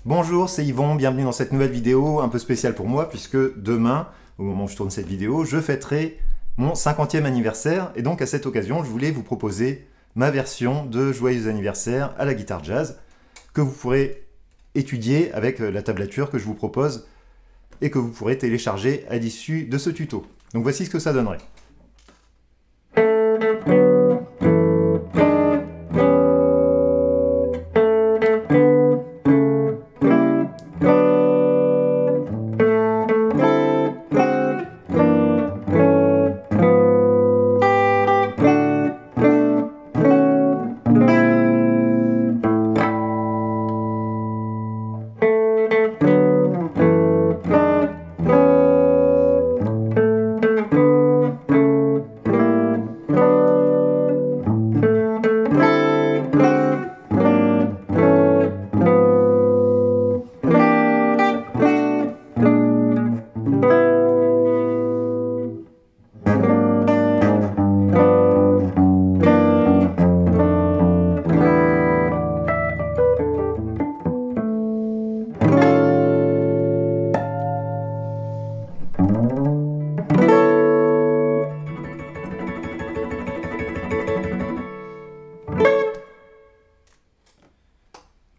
Bonjour, c'est Yvon, bienvenue dans cette nouvelle vidéo un peu spéciale pour moi puisque demain, au moment où je tourne cette vidéo, je fêterai mon 50e anniversaire et donc à cette occasion, je voulais vous proposer ma version de Joyeux anniversaire à la guitare jazz que vous pourrez étudier avec la tablature que je vous propose et que vous pourrez télécharger à l'issue de ce tuto. Donc voici ce que ça donnerait.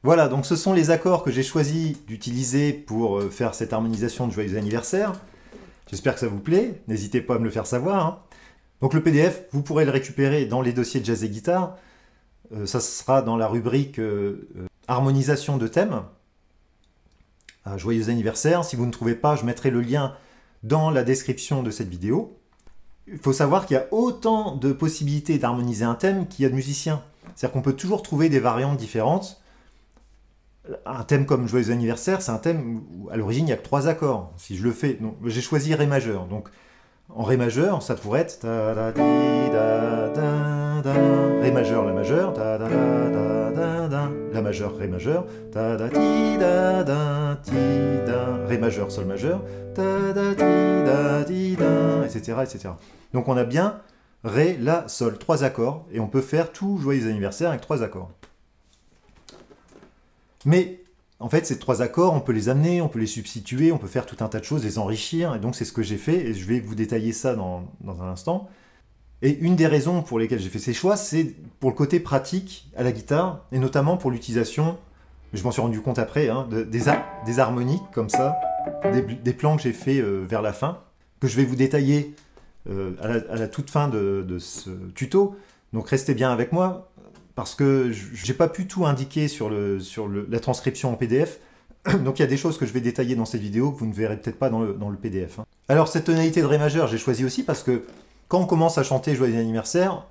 Voilà, donc ce sont les accords que j'ai choisi d'utiliser pour faire cette harmonisation de Joyeux anniversaire. J'espère que ça vous plaît, n'hésitez pas à me le faire savoir. Hein. Donc le PDF, vous pourrez le récupérer dans les dossiers de jazz et guitare. Ça sera dans la rubrique harmonisation de thème. Joyeux anniversaire, si vous ne trouvez pas, je mettrai le lien dans la description de cette vidéo. Il faut savoir qu'il y a autant de possibilités d'harmoniser un thème qu'il y a de musiciens. C'est-à-dire qu'on peut toujours trouver des variantes différentes. Un thème comme Joyeux anniversaire, c'est un thème où à l'origine il n'y a que 3 accords. Si je le fais, j'ai choisi Ré majeur. Donc en Ré majeur, ça pourrait être Ré majeur, La majeur, La majeur, Ré majeur, Ré majeur, Sol majeur, etc., etc. Donc on a bien Ré, La, Sol, 3 accords, et on peut faire tout Joyeux anniversaire avec 3 accords. Mais en fait, ces 3 accords, on peut les amener, on peut les substituer, on peut faire tout un tas de choses, les enrichir, et donc c'est ce que j'ai fait, et je vais vous détailler ça dans un instant. Et une des raisons pour lesquelles j'ai fait ces choix, c'est pour le côté pratique à la guitare, et notamment pour l'utilisation, je m'en suis rendu compte après, hein, des harmoniques comme ça, des plans que j'ai fait vers la fin, que je vais vous détailler à la toute fin de ce tuto, donc restez bien avec moi, parce que j'ai pas pu tout indiquer sur la transcription en PDF, donc il y a des choses que je vais détailler dans cette vidéo que vous ne verrez peut-être pas dans le PDF. Hein. Alors cette tonalité de Ré majeur, j'ai choisi aussi parce que quand on commence à chanter Joyeux anniversaire,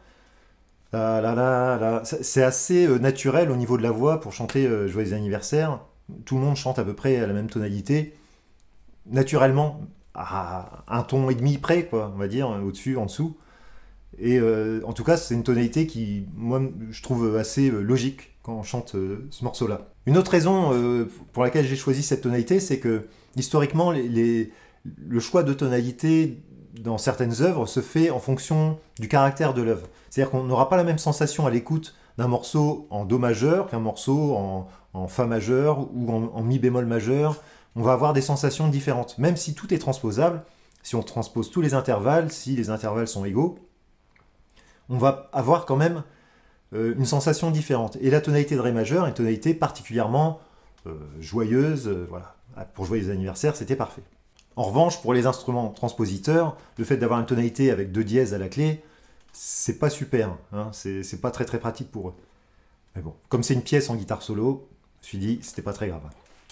c'est assez naturel au niveau de la voix pour chanter Joyeux anniversaire. Tout le monde chante à peu près à la même tonalité, naturellement, à un ton et demi près, quoi, on va dire, au-dessus, en dessous. Et en tout cas, c'est une tonalité qui, moi, je trouve assez logique quand on chante ce morceau-là. Une autre raison pour laquelle j'ai choisi cette tonalité, c'est que, historiquement, le choix de tonalité dans certaines œuvres se fait en fonction du caractère de l'œuvre. C'est-à-dire qu'on n'aura pas la même sensation à l'écoute d'un morceau en Do majeur qu'un morceau en Fa majeur ou en Mi bémol majeur. On va avoir des sensations différentes. Même si tout est transposable, si on transpose tous les intervalles, si les intervalles sont égaux, on va avoir quand même une sensation différente. Et la tonalité de Ré majeur est une tonalité particulièrement joyeuse. Voilà. Pour Joyeux anniversaire, c'était parfait. En revanche, pour les instruments transpositeurs, le fait d'avoir une tonalité avec 2 dièses à la clé, c'est pas super. Hein, c'est pas très pratique pour eux. Mais bon, comme c'est une pièce en guitare solo, je me suis dit, c'était pas très grave.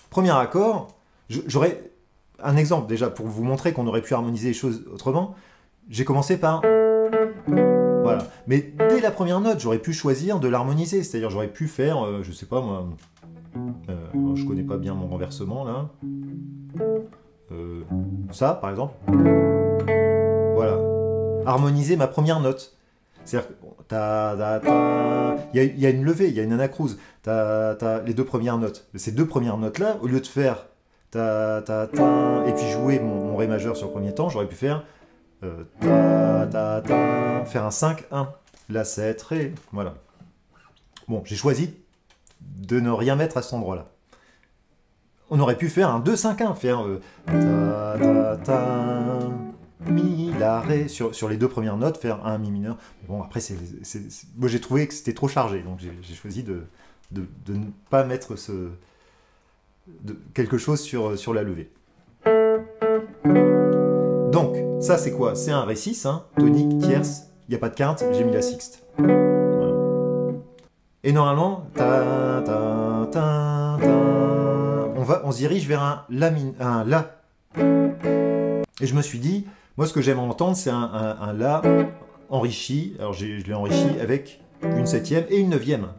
Premier accord, j'aurais un exemple déjà pour vous montrer qu'on aurait pu harmoniser les choses autrement. J'ai commencé par... Voilà. Mais dès la première note, j'aurais pu choisir de l'harmoniser. C'est-à-dire, j'aurais pu faire, je sais pas moi, je connais pas bien mon renversement là. Ça, par exemple. Voilà. Harmoniser ma première note. C'est-à-dire, il y a une levée, il y a une anacrouse. Les 2 premières notes. Ces 2 premières notes-là, au lieu de faire et puis jouer mon Ré majeur sur le premier temps, j'aurais pu faire faire un 5-1. La 7, Ré. Voilà. Bon, j'ai choisi de ne rien mettre à cet endroit-là. on aurait pu faire un 2-5-1, faire ta ta ta mi la ré sur les deux premières notes, faire un mi mineur. Mais bon, après moi j'ai trouvé que c'était trop chargé, donc j'ai choisi de ne pas mettre quelque chose sur la levée. Donc ça c'est quoi? C'est un ré 6, hein, tonique, tierce, il n'y a pas de quinte, j'ai mis la sixte. Voilà. Et normalement, ta ta ta ta, on se dirige vers un la. Et je me suis dit, moi ce que j'aime entendre, c'est un la enrichi. Alors je l'ai enrichi avec une septième et une neuvième.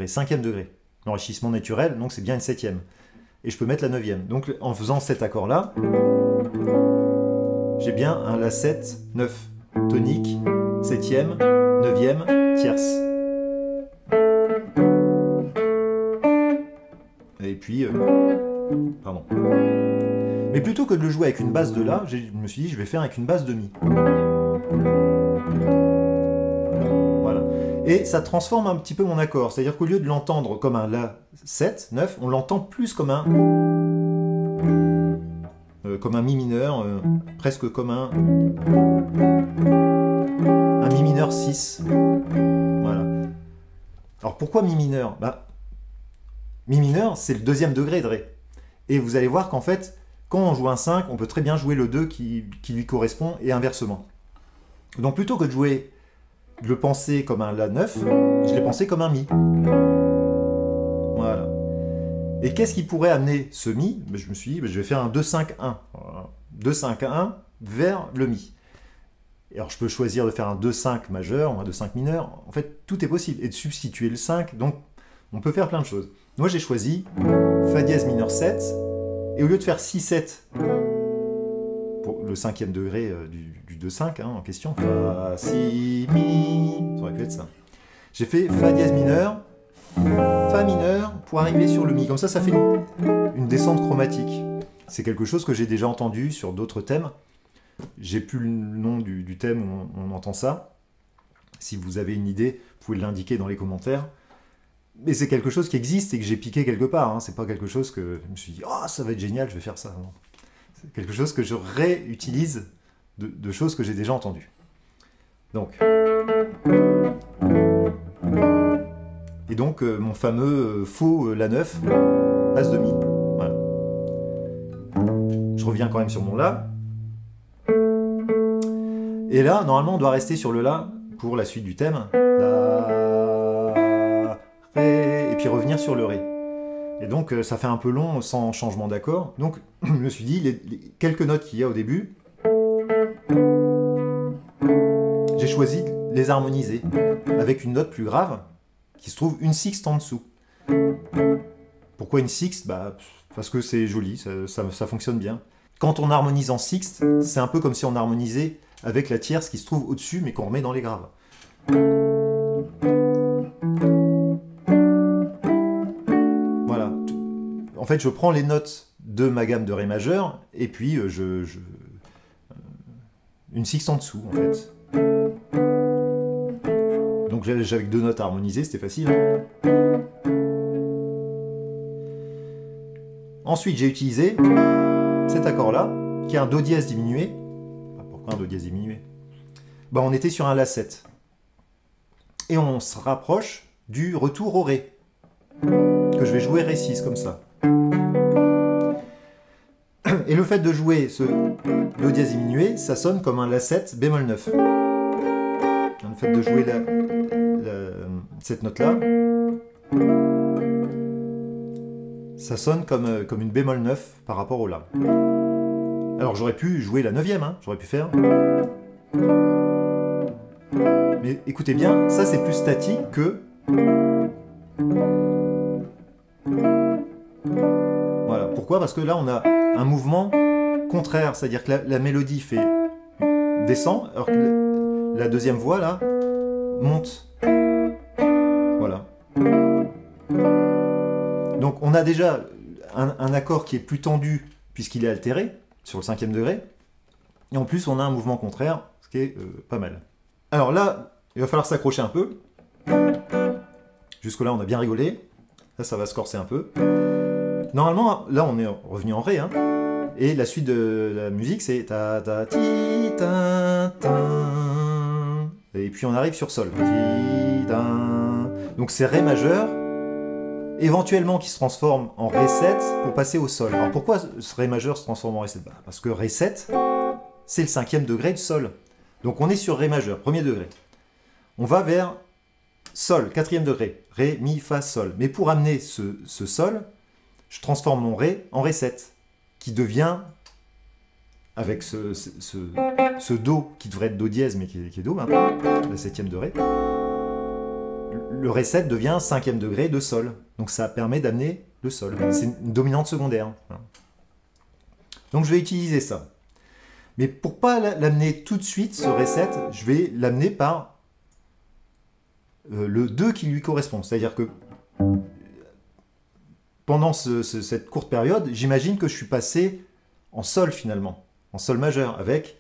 Cinquième degré. L'enrichissement naturel, donc c'est bien une septième. Et je peux mettre la neuvième. Donc en faisant cet accord-là, j'ai bien un la 7, 9, tonique, septième, neuvième, tierce. Et puis, pardon. Mais plutôt que de le jouer avec une basse de la, je me suis dit, je vais faire avec une basse de mi. Voilà. Et ça transforme un petit peu mon accord. C'est-à-dire qu'au lieu de l'entendre comme un la 7, 9, on l'entend plus comme un mi mineur, presque comme un mi mineur 6. Voilà. Alors pourquoi mi mineur? Mi mineur, c'est le deuxième degré de ré. Et vous allez voir qu'en fait, quand on joue un 5, on peut très bien jouer le 2 qui lui correspond et inversement. Donc plutôt que de le penser comme un la 9, je l'ai pensé comme un mi. Voilà. Et qu'est-ce qui pourrait amener ce mi? Je me suis dit, je vais faire un 2-5-1. Voilà. 2-5-1 vers le mi. Et alors je peux choisir de faire un 2-5 majeur ou un 2-5 mineur. En fait, tout est possible. Et de substituer le 5. Donc, on peut faire plein de choses. Moi, j'ai choisi Fa dièse mineur 7. Et au lieu de faire 6-7 pour le cinquième degré du 2-5 en question, Fa, Si, Mi, ça aurait pu être ça. J'ai fait Fa dièse mineur, Fa mineur pour arriver sur le Mi. Comme ça fait une descente chromatique. C'est quelque chose que j'ai déjà entendu sur d'autres thèmes. J'ai plus le nom du thème où on entend ça. Si vous avez une idée, vous pouvez l'indiquer dans les commentaires. Mais c'est quelque chose qui existe et que j'ai piqué quelque part. C'est pas quelque chose que je me suis dit « Oh, ça va être génial, je vais faire ça. » C'est quelque chose que je réutilise de choses que j'ai déjà entendues. Donc. Et donc, mon fameux faux la 9, As de Mi. Voilà. Je reviens quand même sur mon La. Et là, normalement, on doit rester sur le La pour la suite du thème. La, Ré, et puis revenir sur le Ré. Et donc, ça fait un peu long sans changement d'accord. Donc, je me suis dit, les quelques notes qu'il y a au début, j'ai choisi de les harmoniser avec une note plus grave qui se trouve une sixte en dessous. Pourquoi une sixte? Parce que c'est joli, ça fonctionne bien. Quand on harmonise en sixte, c'est un peu comme si on harmonisait avec la tierce qui se trouve au-dessus, mais qu'on remet dans les graves. Voilà. En fait, je prends les notes de ma gamme de Ré majeur, et puis une sixte en dessous, en fait. Donc j'avais deux notes à harmoniser, c'était facile. Ensuite, j'ai utilisé cet accord-là, qui est un Do dièse diminué. Pourquoi un Do dièse diminué? On était sur un La 7. Et on se rapproche du retour au Ré, que je vais jouer Ré 6, comme ça. Et le fait de jouer ce Do dièse diminué, ça sonne comme un La 7 bémol 9. Le fait de jouer cette note-là, ça sonne comme une bémol 9 par rapport au La. Alors j'aurais pu jouer la 9e, j'aurais pu faire. Mais écoutez bien, ça c'est plus statique que... Voilà, pourquoi? Parce que là on a un mouvement contraire, c'est-à-dire que la mélodie descend, alors que la deuxième voix là monte. Voilà. Donc on a déjà un accord qui est plus tendu puisqu'il est altéré sur le cinquième degré, et en plus on a un mouvement contraire, ce qui est pas mal. Alors là, il va falloir s'accrocher un peu. Jusque là on a bien rigolé. Ça va se corser un peu. Normalement, là, on est revenu en Ré, hein. Et la suite de la musique, c'est ta ta ti ta ta. Et puis on arrive sur Sol. Ti ta. Donc c'est Ré majeur, éventuellement qui se transforme en Ré 7 pour passer au Sol. Alors pourquoi ce Ré majeur se transforme en Ré 7? Parce que Ré 7, c'est le 5e degré du Sol. Donc on est sur Ré majeur, 1er degré. On va vers Sol, 4e degré. Ré, Mi, Fa, Sol. Mais pour amener ce Sol, je transforme mon Ré en Ré 7, qui devient, avec ce Do, qui devrait être Do dièse, mais qui est Do maintenant, la 7e de Ré, le Ré 7 devient 5e degré de Sol. Donc ça permet d'amener le Sol. C'est une dominante secondaire. Donc je vais utiliser ça. Mais pour ne pas l'amener tout de suite, ce Ré 7, je vais l'amener par le 2 qui lui correspond. C'est-à-dire que pendant cette courte période, j'imagine que je suis passé en Sol finalement, en Sol majeur, avec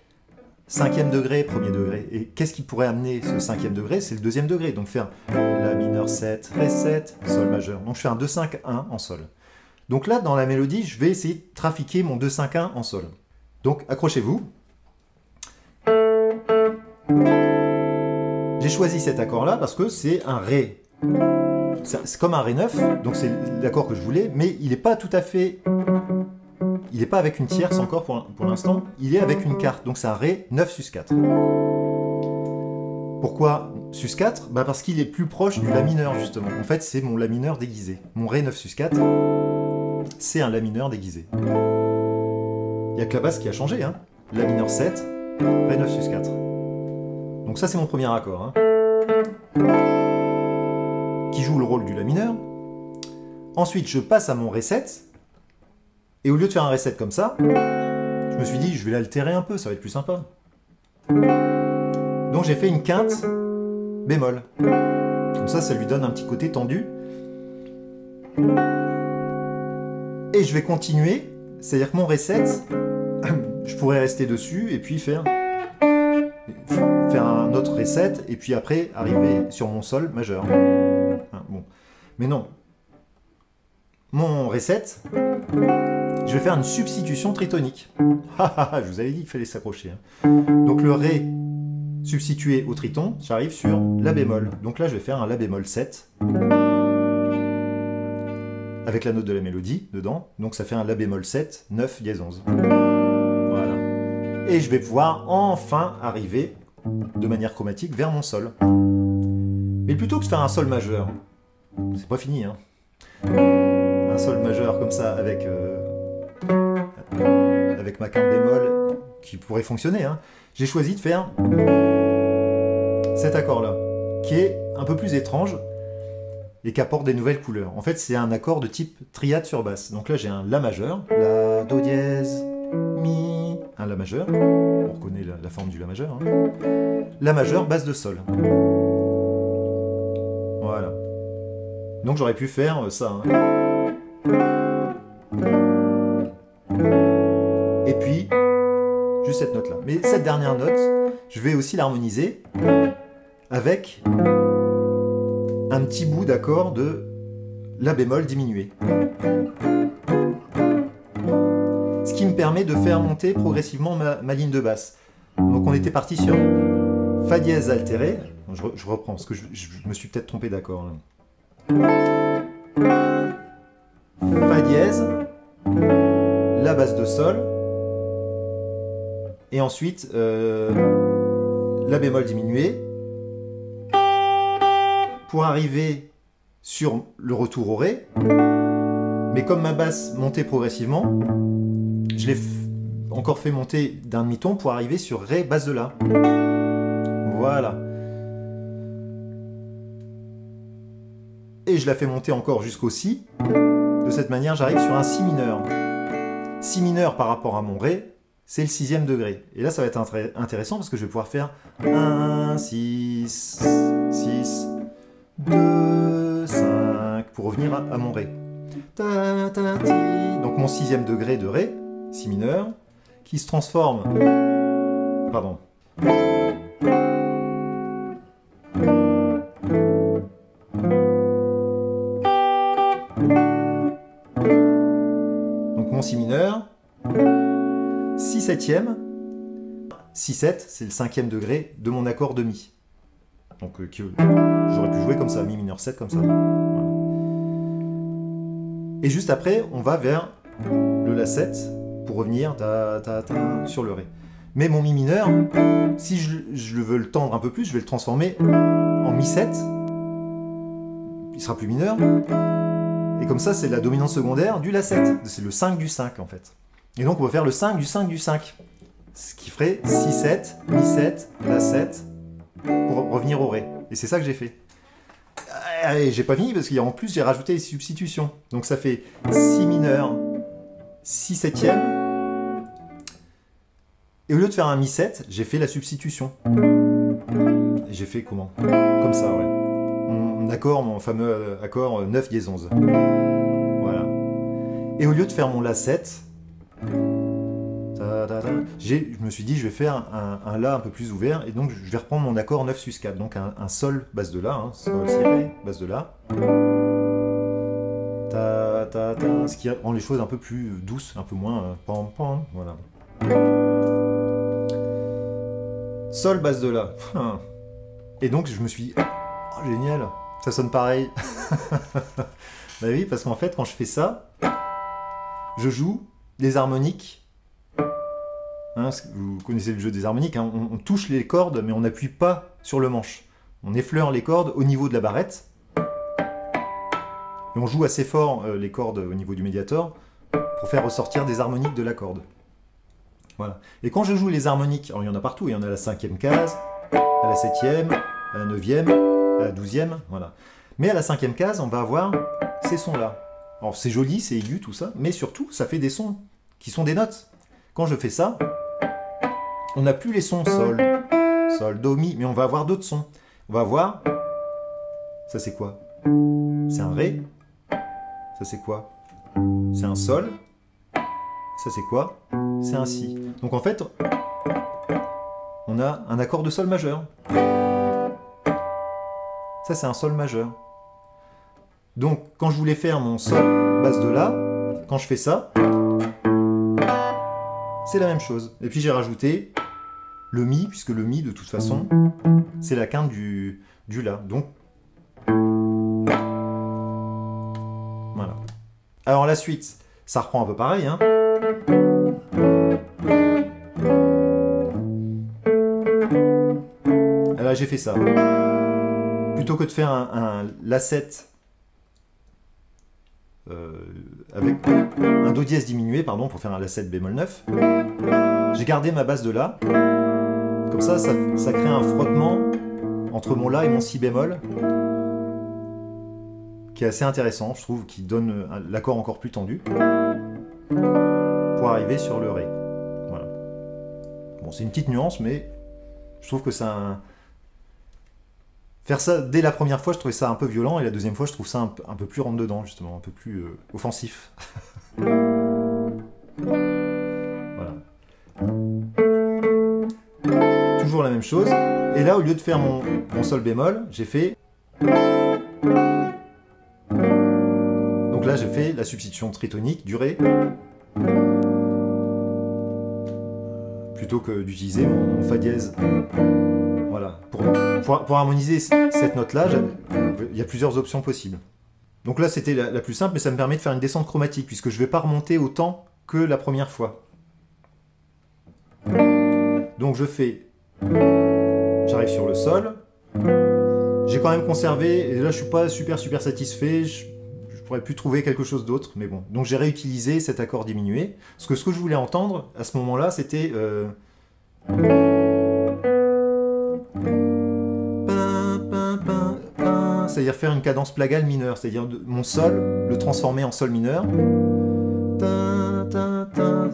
5e degré, 1er degré. Et qu'est-ce qui pourrait amener ce 5e degré? C'est le 2e degré. Donc faire La mineur 7, Ré 7, Sol majeur. Donc je fais un 2, 5, 1 en Sol. Donc là, dans la mélodie, je vais essayer de trafiquer mon 2, 5, 1 en Sol. Donc accrochez-vous. J'ai choisi cet accord-là parce que c'est un Ré. C'est comme un Ré 9, donc c'est l'accord que je voulais, mais il n'est pas tout à fait... Il n'est pas avec une tierce encore pour l'instant, il est avec une quarte, donc c'est un Ré 9 sus 4. Pourquoi sus 4? Parce qu'il est plus proche du La mineur, justement. En fait, c'est mon La mineur déguisé. Mon Ré 9 sus 4, c'est un La mineur déguisé. Il n'y a que la basse qui a changé, hein. La mineur 7, Ré 9 sus 4. Donc ça, c'est mon premier accord, hein, qui joue le rôle du La mineur. Ensuite, je passe à mon Ré 7, et au lieu de faire un Ré 7 comme ça, je me suis dit, je vais l'altérer un peu, ça va être plus sympa. Donc j'ai fait une quinte bémol. Comme ça lui donne un petit côté tendu. Et je vais continuer, c'est-à-dire que mon Ré 7, je pourrais rester dessus et puis faire un autre Ré 7, et puis après arriver sur mon Sol majeur. Bon. Mais non. Mon Ré 7, je vais faire une substitution tritonique. Je vous avais dit qu'il fallait s'accrocher. Donc le Ré substitué au triton, j'arrive sur La bémol. Donc là, je vais faire un La bémol 7. Avec la note de la mélodie dedans. Donc ça fait un La bémol 7, 9 dièse 11. Voilà. Et je vais pouvoir enfin arriver de manière chromatique vers mon Sol. Mais plutôt que de faire un Sol majeur, c'est pas fini, hein. Un Sol majeur comme ça avec ma quinte bémol qui pourrait fonctionner, hein. J'ai choisi de faire cet accord-là, qui est un peu plus étrange et qui apporte des nouvelles couleurs. En fait, c'est un accord de type triade sur basse. Donc là, j'ai un La majeur, La, Do dièse, Mi, un La majeur, on reconnaît la forme du La majeur, hein. La majeur, basse de Sol. Voilà. Donc j'aurais pu faire ça, hein. Et puis, juste cette note-là. Mais cette dernière note, je vais aussi l'harmoniser avec un petit bout d'accord de La bémol diminué. Ce qui me permet de faire monter progressivement ma ligne de basse. Donc on était parti sur Fa dièse altéré. Je reprends, parce que je me suis peut-être trompé d'accord. Fa dièse, La basse de Sol, et ensuite La bémol diminué, pour arriver sur le retour au Ré. Mais comme ma basse montait progressivement, je l'ai encore fait monter d'un demi-ton pour arriver sur Ré basse de La. Voilà. Et je la fais monter encore jusqu'au Si. De cette manière, j'arrive sur un Si mineur. Si mineur par rapport à mon Ré, c'est le 6e degré. Et là, ça va être intéressant parce que je vais pouvoir faire 1, 6, 6, 2, 5, pour revenir à mon Ré. Ta, ta, ti. Donc mon 6e degré de Ré, Si mineur, qui se transforme... Pardon. Donc mon si mineur, si septième, si 7, c'est le 5e degré de mon accord de mi. Donc j'aurais pu jouer comme ça, mi mineur 7 comme ça. Voilà. Et juste après, on va vers le la 7 pour revenir sur le ré. Mais mon mi mineur, si je veux le tendre un peu plus, je vais le transformer en mi 7. Il sera plus mineur. Et comme ça, c'est la dominante secondaire du la 7. C'est le 5 du 5 en fait. Et donc on va faire le 5 du 5 du 5. Ce qui ferait si 7, mi 7, la 7 pour revenir au ré. Et c'est ça que j'ai fait. Et j'ai pas fini parce qu'en plus j'ai rajouté les substitutions. Donc ça fait si mineur, si septième. Et au lieu de faire un mi 7, j'ai fait la substitution. Et j'ai fait comment? Comme ça, ouais. Mon accord, mon fameux accord 9 dièse 11. Voilà. Et au lieu de faire mon la 7, je me suis dit je vais faire un la un peu plus ouvert. Et donc je vais reprendre mon accord 9 sus 4. Donc un sol basse de la, hein, sol si ré, basse de la. Ce qui rend les choses un peu plus douces, un peu moins pam pam, voilà. Sol basse de la. Et donc je me suis dit, oh, génial, ça sonne pareil. Bah oui, parce qu'en fait quand je fais ça, je joue des harmoniques. Hein, vous connaissez le jeu des harmoniques, hein, on touche les cordes mais on n'appuie pas sur le manche. On effleure les cordes au niveau de la barrette. Et on joue assez fort les cordes au niveau du médiator pour faire ressortir des harmoniques de la corde. Voilà. Et quand je joue les harmoniques, alors il y en a partout, il y en a à la 5e case, à la 7e, à la 9e, à la 12e, voilà. Mais à la 5e case, on va avoir ces sons-là. Alors c'est joli, c'est aigu, tout ça, mais surtout, ça fait des sons qui sont des notes. Quand je fais ça, on n'a plus les sons sol, sol, do, mi, mais on va avoir d'autres sons. On va avoir, ça c'est quoi? C'est un ré. Ça c'est quoi? C'est un sol. Ça c'est quoi? C'est un si. Donc en fait, on a un accord de sol majeur. Ça c'est un sol majeur. Donc quand je voulais faire mon sol basse de la, quand je fais ça, c'est la même chose. Et puis j'ai rajouté le mi, puisque le mi de toute façon, c'est la quinte du la. Donc voilà. Alors la suite, ça reprend un peu pareil, hein. Là j'ai fait ça. Plutôt que de faire un la 7 avec un do dièse diminué, pardon, pour faire un la 7 bémol 9, j'ai gardé ma basse de la. Comme ça crée un frottement entre mon la et mon si bémol qui est assez intéressant, je trouve, qui donne l'accord encore plus tendu pour arriver sur le ré. Voilà. Bon, c'est une petite nuance, mais je trouve que ça... Faire ça dès la première fois, je trouvais ça un peu violent, et la deuxième fois, je trouve ça un peu plus rentre-dedans, justement, un peu plus offensif. Voilà. Toujours la même chose. Et là, au lieu de faire mon sol bémol, j'ai fait... Donc là, j'ai fait la substitution tritonique du ré. Plutôt que d'utiliser mon fa dièse. Voilà. Pour harmoniser cette note-là, il y a plusieurs options possibles. Donc là, c'était la plus simple, mais ça me permet de faire une descente chromatique, puisque je ne vais pas remonter autant que la première fois. Donc je fais... J'arrive sur le sol. J'ai quand même conservé, et là je suis pas super satisfait, je pourrais plus trouver quelque chose d'autre, mais bon. Donc j'ai réutilisé cet accord diminué, parce que ce que je voulais entendre, à ce moment-là, c'était... C'est-à-dire faire une cadence plagale mineure, c'est-à-dire mon sol, le transformer en sol mineur.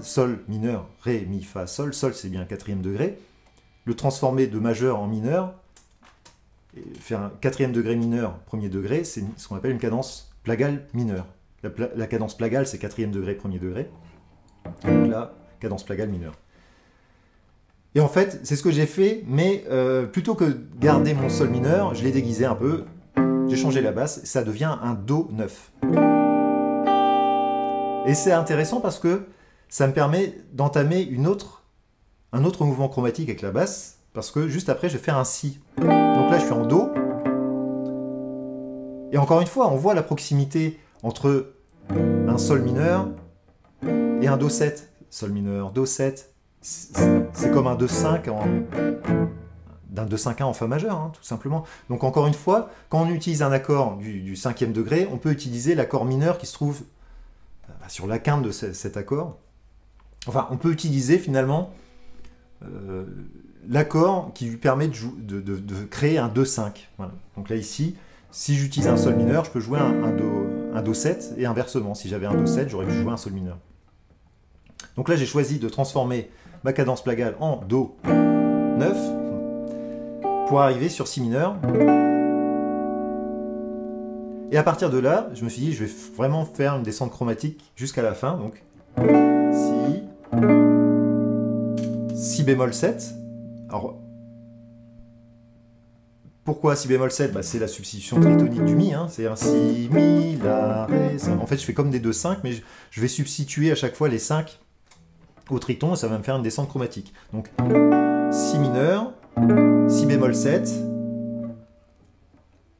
Sol mineur, ré, mi, fa, sol. Sol, c'est bien 4e degré. Le transformer de majeur en mineur, et faire un 4e degré mineur, 1er degré, c'est ce qu'on appelle une cadence plagale mineure. La cadence plagale, c'est 4e degré, 1er degré. Donc là, cadence plagale mineure. Et en fait, c'est ce que j'ai fait, mais plutôt que garder mon sol mineur, je l'ai déguisé un peu, j'ai changé la basse, ça devient un do 9. Et c'est intéressant parce que ça me permet d'entamer un autre mouvement chromatique avec la basse, parce que juste après, je vais faire un Si. Donc là, je suis en Do. Et encore une fois, on voit la proximité entre un Sol mineur et un Do7. Sol mineur, Do7. C'est comme un 2-5 d'un 2-5-1 en Fa majeur, hein, tout simplement. Donc encore une fois, quand on utilise un accord du 5e degré, on peut utiliser l'accord mineur qui se trouve sur la quinte de cet accord. Enfin, on peut utiliser finalement l'accord qui lui permet de créer un 2-5. Voilà. Donc là, ici, si j'utilise un Sol mineur, je peux jouer un Do7 et inversement. Si j'avais un Do7, j'aurais pu jouer un Sol mineur. Donc là, j'ai choisi de transformer ma cadence plagale en Do 9 pour arriver sur Si mineur. Et à partir de là, je me suis dit, je vais vraiment faire une descente chromatique jusqu'à la fin. Donc, Si bémol 7. Alors, pourquoi Si bémol 7 ? C'est la substitution tritonique du Mi. Hein. C'est un Si, Mi, La, Ré. Ça. En fait, je fais comme des 2-5, mais je vais substituer à chaque fois les 5 au triton et ça va me faire une descente chromatique. Donc, Si mineur, Si bémol 7.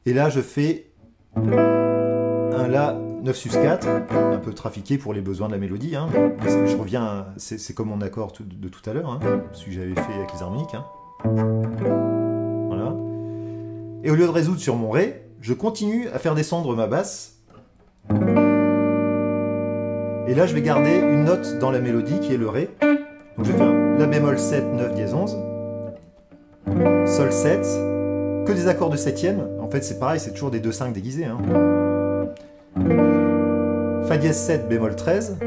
Et là, je fais un La 9 sus 4, un peu trafiqué pour les besoins de la mélodie. Hein. Je reviens, c'est comme mon accord de tout à l'heure, hein, celui que j'avais fait avec les harmoniques. Hein. Voilà. Et au lieu de résoudre sur mon Ré, je continue à faire descendre ma basse. Et là, je vais garder une note dans la mélodie qui est le Ré. Donc je vais faire La bémol 7, 9 dièse 11, Sol 7, que des accords de 7e. En fait, c'est pareil, c'est toujours des 2-5 déguisés. Hein. Fa dièse 7, bémol 13,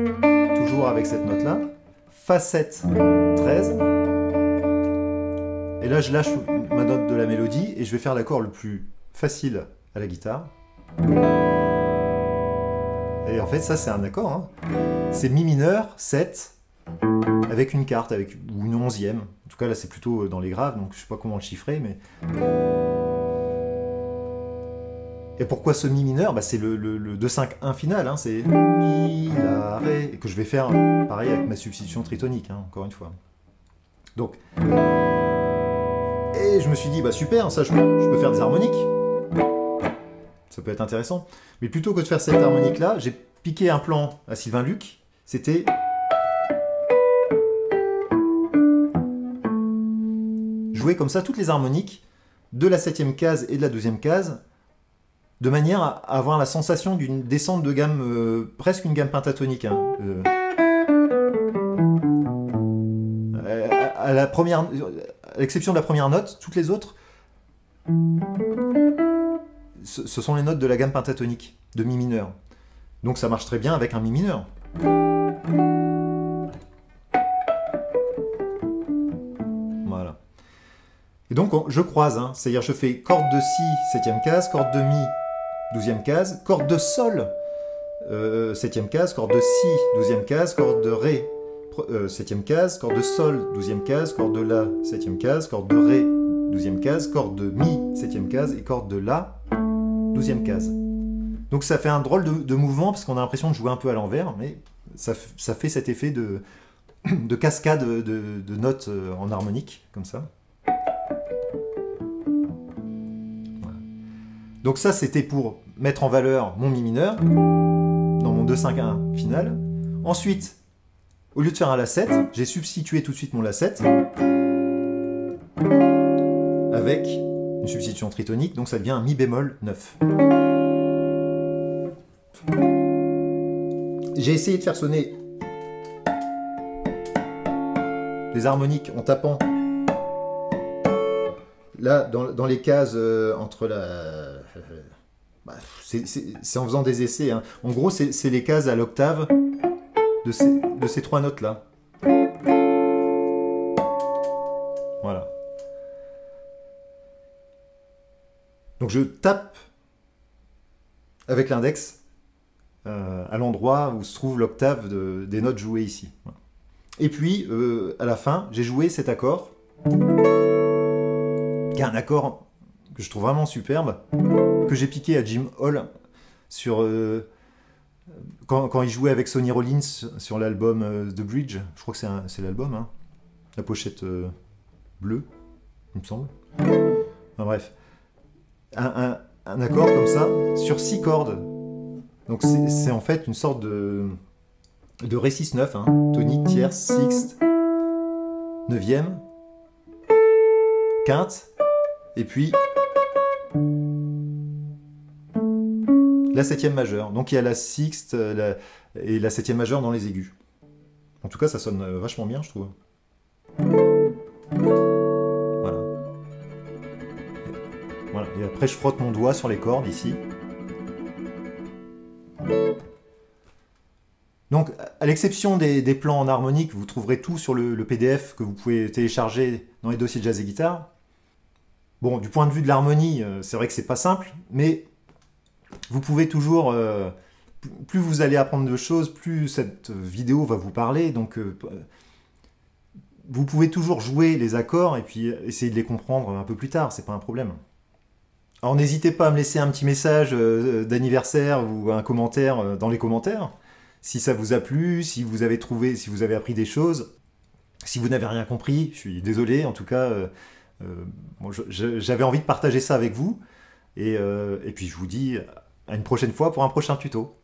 toujours avec cette note-là. Fa 7, 13. Et là, je lâche ma note de la mélodie et je vais faire l'accord le plus facile à la guitare. Et en fait, ça, c'est un accord. Hein. C'est Mi mineur, 7, avec une quarte, ou une 11e. En tout cas, là, c'est plutôt dans les graves, donc je ne sais pas comment le chiffrer, mais... Et pourquoi ce Mi mineur ? C'est le 2-5-1 final, hein. C'est Mi, La, Ré, et que je vais faire pareil avec ma substitution tritonique, hein, encore une fois. Donc, et je me suis dit, super, ça je peux faire des harmoniques. Ça peut être intéressant. Mais plutôt que de faire cette harmonique-là, j'ai piqué un plan à Sylvain Luc. C'était... jouer comme ça toutes les harmoniques de la 7e case et de la 12e case, de manière à avoir la sensation d'une descente de gamme, presque une gamme pentatonique. Hein. À l'exception de la première note, toutes les autres, ce sont les notes de la gamme pentatonique, de Mi mineur. Donc ça marche très bien avec un Mi mineur. Voilà. Et donc je croise, hein, c'est-à-dire je fais corde de Si, 7e case, corde de Mi, 12e case, corde de Sol, 7e case, corde de Si, 12e case, corde de Ré, 7e case, corde de Sol, 12e case, corde de La, 7e case, corde de Ré, 12e case, corde de Mi, 7e case, et corde de La, 12e case. Donc ça fait un drôle de mouvement, parce qu'on a l'impression de jouer un peu à l'envers, mais ça fait cet effet de cascade de notes en harmonique, comme ça. Voilà. Donc ça, c'était pour mettre en valeur mon Mi mineur, dans mon 2-5-1 final. Ensuite, au lieu de faire un La7, j'ai substitué tout de suite mon La7 avec une substitution tritonique, donc ça devient un Mi bémol 9. J'ai essayé de faire sonner les harmoniques en tapant là dans les cases entre la... c'est en faisant des essais. Hein. En gros, c'est les cases à l'octave de ces trois notes-là. Voilà. Donc je tape avec l'index à l'endroit où se trouve l'octave des notes jouées ici. Voilà. Et puis, à la fin, j'ai joué cet accord, qui est un accord que je trouve vraiment superbe, que j'ai piqué à Jim Hall sur Quand il jouait avec Sonny Rollins sur l'album The Bridge, je crois que c'est l'album, hein, la pochette bleue, il me semble. Enfin, bref. Un accord comme ça, sur 6 cordes. Donc c'est en fait une sorte de Ré 6-9, hein, tonique, tierce, sixte, neuvième, quinte, et puis la septième majeure. Donc il y a la sixte et la septième majeure dans les aigus. En tout cas, ça sonne vachement bien, je trouve. Voilà. Voilà. Et après, je frotte mon doigt sur les cordes ici. Donc, à l'exception des plans en harmonique, vous trouverez tout sur le PDF que vous pouvez télécharger dans les dossiers de jazz et guitare. Bon, du point de vue de l'harmonie, c'est vrai que c'est pas simple, mais vous pouvez toujours... plus vous allez apprendre de choses, plus cette vidéo va vous parler. Donc, vous pouvez toujours jouer les accords et puis essayer de les comprendre un peu plus tard, c'est pas un problème. Alors, n'hésitez pas à me laisser un petit message d'anniversaire ou un commentaire dans les commentaires. Si ça vous a plu, si vous avez trouvé, si vous avez appris des choses, si vous n'avez rien compris, je suis désolé. En tout cas, bon, j'avais envie de partager ça avec vous. Et puis je vous dis à une prochaine fois pour un prochain tuto.